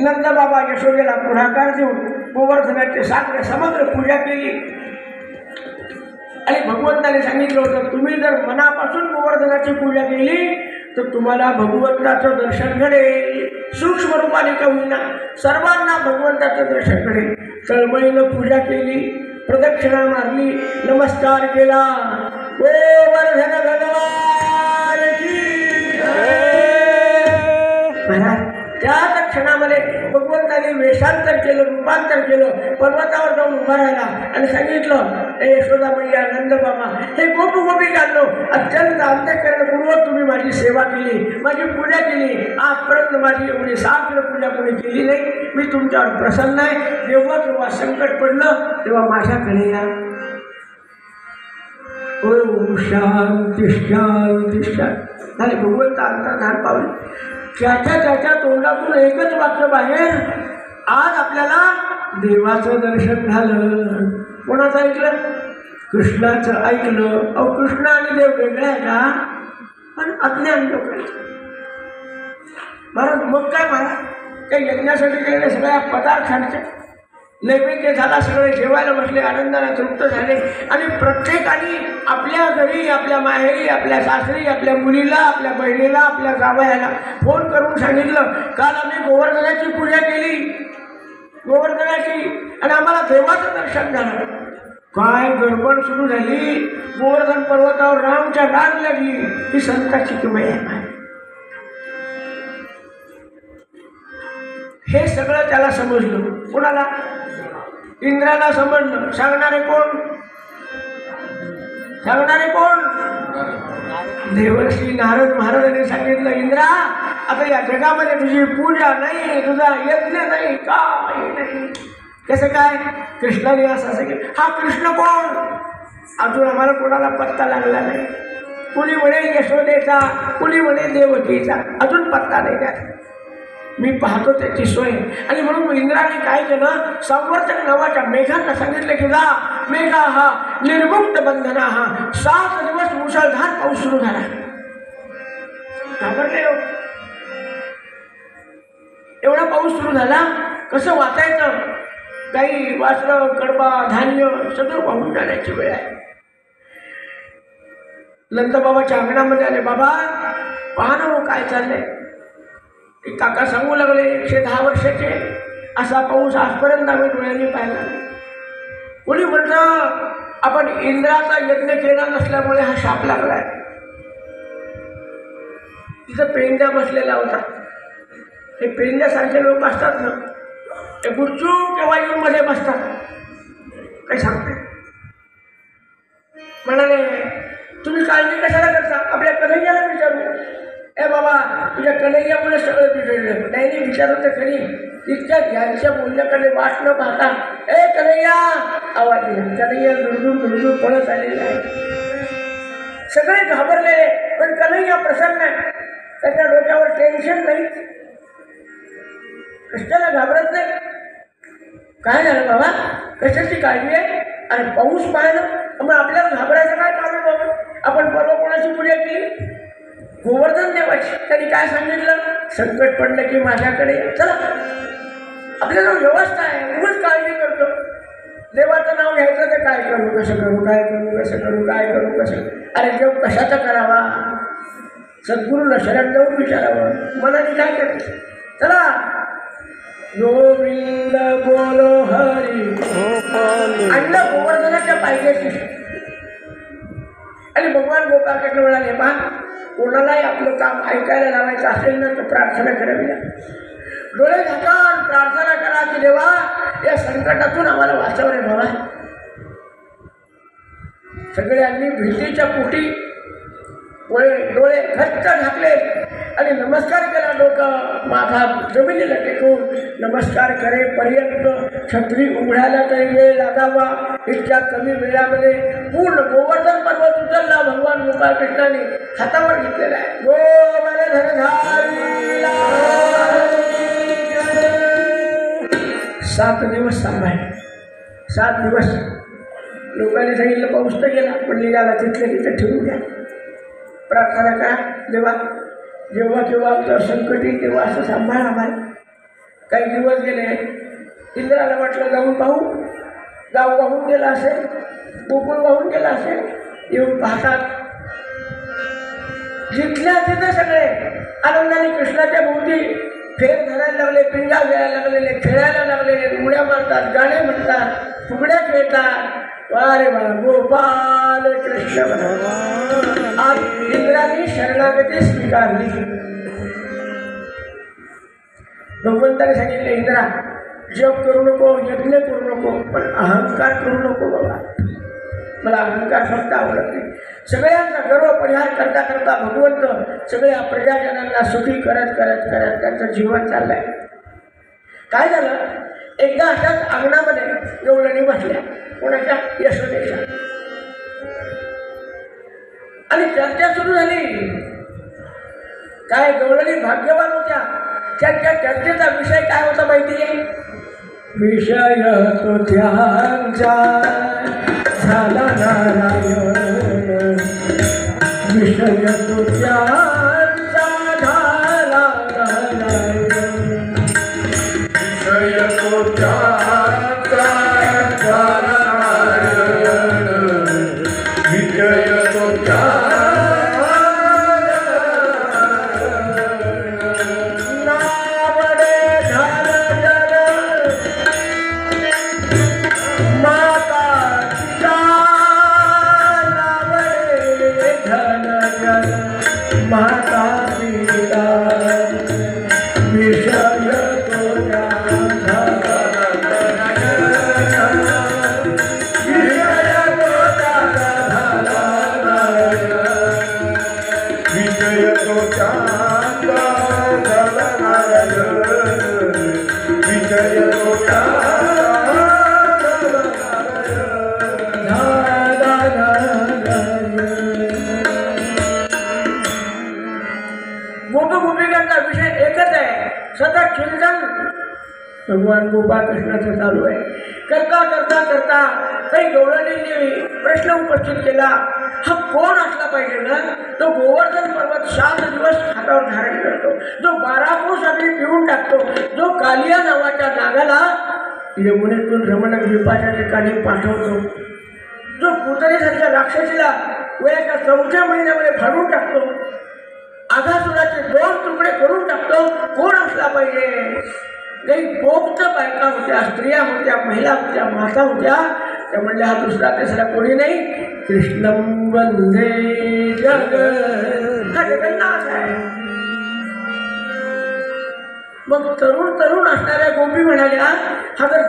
नंदबाबा यशोदेला पुढाकार देऊन गोवर्धनाची सागर समग्र पूजा केली आणि भगवंताने सांगितलं होतं तुम्ही जर मनापासून गोवर्धनाची पूजा केली तर तुम्हाला भगवंताचं दर्शन घडेल. सूक्ष्म रूपाने का होईना सर्वांना भगवंताचं दर्शन घडेल. तळमळीनं पूजा केली, प्रदक्षिणा मारली, नमस्कार केला. गोवर्धन भगवान की महाराज त्याच क्षणामध्ये भगवंताने वेषांतर केलं, रूपांतर केलं. पर्वतावर जाऊन उभा राहिला आणि सांगितलं, हे यशोदा मैया, नंदबाबा, हे गोपिकांनो, अत्यंत अंतःकरणपूर्वक तुम्ही माझी सेवा केली, माझी पूजा केली. आजपर्यंत माझी एवढी साग्र पूजा कोणी केली नाही. मी तुमच्यावर प्रसन्न आहे. जेव्हा केव्हा संकट पडलं तेव्हा माझ्याकडे या. ओम शांती शांती शांती झाले. भगवंत अंतर्धान पावले. त्याच्या तोंडातून एकच वाक्य बाहेर, आज आपल्याला देवाचं दर्शन झालं. कोणाचं ऐकलं? कृष्णाचं ऐकलं. अहो कृष्ण आणि देव वेगळे आहे का? पण अज्ञान लोक महाराज. मग काय महाराज, त्या यज्ञासाठी केलेल्या सगळ्या पदार्थांचे नैवेद्य झाला, सगळे जेवायला बसले, आनंदाने तृप्त झाले. आणि प्रत्येकाने आपल्या घरी, आपल्या माहेरी, आपल्या सासरी, आपल्या मुलीला, आपल्या बहिणीला, आपल्या जावयाला फोन करून सांगितलं, काल आम्ही गोवर्धनाची पूजा केली, गोवर्धनाची, आणि आम्हाला देवाचं दर्शन झालं. काय गडबड सुरू झाली. गोवर्धन पर्वतावर रामच्या गाड लागली. ही संताची किमया आहे. हे सगळं त्याला समजलं. कोणाला? इंद्राला समजलं. सांगणारे कोण? सांगणारे कोण? देवर्षी नारद महाराजांनी सांगितलं, इंद्रा, आता या जगामध्ये तुझी पूजा नाही, तुझा यज्ञ नाही, काय नाही. कसं काय? कृष्णाने असं सांगितलं. हा कृष्ण कोण? अजून आम्हाला कोणाला पत्ता लागला नाही. कुणी म्हणे यशोदेचा, कुणी म्हणे देवकीचा, अजून पत्ता नाही काय. मी पाहतो त्याची सोय. आणि म्हणून इंद्राने काय केलं, संवर्तक नावाच्या मेघांना सांगितलं की जा मेघा हा निर्मुक्त बंधना हा 7 दिवस मुसळधार पाऊस सुरू झाला. घाबरले लोक. एवढा पाऊस सुरू झाला, कसं वाचायचं? काही वासरं, कडबा, धान्य सगळं वाहून जाण्याची वेळ आहे. नंदबाबाच्या अंगणामध्ये आले. बाबा पहा ना काय चाललंय. ते काका सांगू लागले, 110 वर्षाचे, असा पाऊस आजपर्यंत आम्ही डोळ्यांनी पाहिला. कोणी म्हटलं आपण इंद्राचा यज्ञ केला नसल्यामुळे हा शाप लागलाय. तिथं पेंड्या बसलेला होता. हे पेंड्यासारखे लोक असतात ना, ते गुपचूप वायूमध्ये बसतात. काही सांगते म्हणाले, तुम्ही काळजी कशाला करता? आपल्या कन्हैयाला विचारू. ए बाबा, तुझ्या कन्हैयामुळे सगळं बिघडलं. नाही विचारलं तर खरी. तितक्या ज्यांच्या बोलण्याकडे वाट न पाहता ए कन्हैया आवाज दिला. कन्हैया दुरदूर पळत आलेला आहे. सगळे घाबरलेले, पण कन्हैया प्रसन्न आहे. त्याच्या डोक्यावर टेन्शन नाही. कशाला घाबरत नाही. काय झालं बाबा, कशाची काळजी आहे? आणि पाऊस पाहिलं मग आपल्याला घाबरायचं काय काम आहे बाबा? आपण परवा कोणाची पूजा केली? गोवर्धन देवाची. त्यांनी काय सांगितलं? संकट पडलं की माझ्याकडे चला. आपल्याला व्यवस्था आहे. उगाच काळजी करतो. देवाचं नाव घ्यायचं तर काय करू, कसं करू, काय करू, कसं करू, काय करू, कसं. अरे देव कशाचा करावा? सद्गुरूला शरण जाऊन विचारावं. मनाने काय करायचं? चला. गोविंद बोलो हरी. आणलं गोवर्धनाच्या पाहिजेची. आणि भगवान गोपाळकृष्ण म्हणाले, पहा कोणालाही आपलं काम ऐकायला लावायचं असेल ना तर प्रार्थना करावी. डोळे झाकून प्रार्थना करा की देवा या संकटातून आम्हाला वाचव रे बाबा. सगळ्यांनी भीतीच्या पोटी डोळे घट्ट झाकले आणि नमस्कार केला. डोकं माथा जमिनीला टेकून नमस्कार करेपर्यंत छत्री उघडायला तरी वेळ लागावा. इतक्या कमी वेळामध्ये पूर्ण गोवर्धन पर्वत उचलला भगवान गोपाळकृष्णाने हातावर घेतलेला आहे. गोवर्धनधारीला 7 दिवस सांभाळले. 7 दिवस लोकांनी सांगितलं पाऊस तर गेला, पण निघाला तिथल्या तिथं ठेवून द्या. प्रार्थना करा देवा, जेव्हा केव्हा आमचं संकट येईल तेव्हा असं सांभाळ आम्हाला. काही दिवस गेले, इंद्राला वाटलं जाऊन पाहू, गाव वाहून गेला असेल, गोकुळ वाहून गेला असेल. येऊन पाहतात जिथल्या तिथे सगळे आनंदाने कृष्णाच्या भोवती फेर धरायला लागले, पिंगा घ्यायला लागलेले, खेळायला लागलेले, उड्या मारतात, गाणे म्हणतात, फुगड्या खेळतात. वारे वा गोपाल कृष्ण भगवान. आज इंद्राने शरणागती स्वीकारली. भगवंताने सांगितले, इंद्रा जप करू नको, यज्ञ करू नको, पण अहंकार करू नको बाबा. मला अहंकार फक्त आवडत नाही. सगळ्यांचा गर्व परिहार करता करता भगवंत सगळ्या प्रजाजनांना सुखी करत करत करत त्यांचं जीवन चाललंय. काय झालं, एकदा अशाच अंगणामध्ये गवळणी बसल्या, कोणाच्या, यशोदेच्या, आणि चर्चा सुरू झाली. काय गवळणी भाग्यवान होत्या. त्यांच्या चर्चेचा विषय काय होता माहिती आहे? विषय तो त्यांचा झाला नारायण, विषय तो त्यांचा झाला नारायण, विषय तो त्यांचा झाला नारायण, विषय तो त्यांचा माता पिता विषय तो त्यांचा विषय तो त्यांचा विषय तो गोपगोपिकांचा विषय एकच आहे, सतत चिंतन भगवान गोपाळकृष्णाचं चालू आहे. करता करता करता काही गवळणींनी प्रश्न उपस्थित केला, हा कोण असला पाहिजे ना, तो गोवर्धन पर्वत 7 दिवस हातावर धारण करतो, जो 12 कोस अग्नी पिऊन टाकतो, जो कालिया नावाच्या नागाला यमुनेतून रमण द्वीपाच्या ठिकाणी पाठवतो, जो पुतळेसारख्या राक्षसीला वयाच्या 4थ्या महिन्यामध्ये फाडून टाकतो, आघासुराचे 2 तुकडे करून टाकतो, कोण असला पाहिजे? काही पोक्त बायका होत्या, स्त्रिया होत्या, महिला होत्या, माता होत्या. त्या म्हणल्या, हा दुसरा तिसरा कोणी नाही, कृष्णं वंदे जग, हा जगन्नाथ आहे. मग तरुण असणाऱ्या गोपी म्हणाल्या, हा जर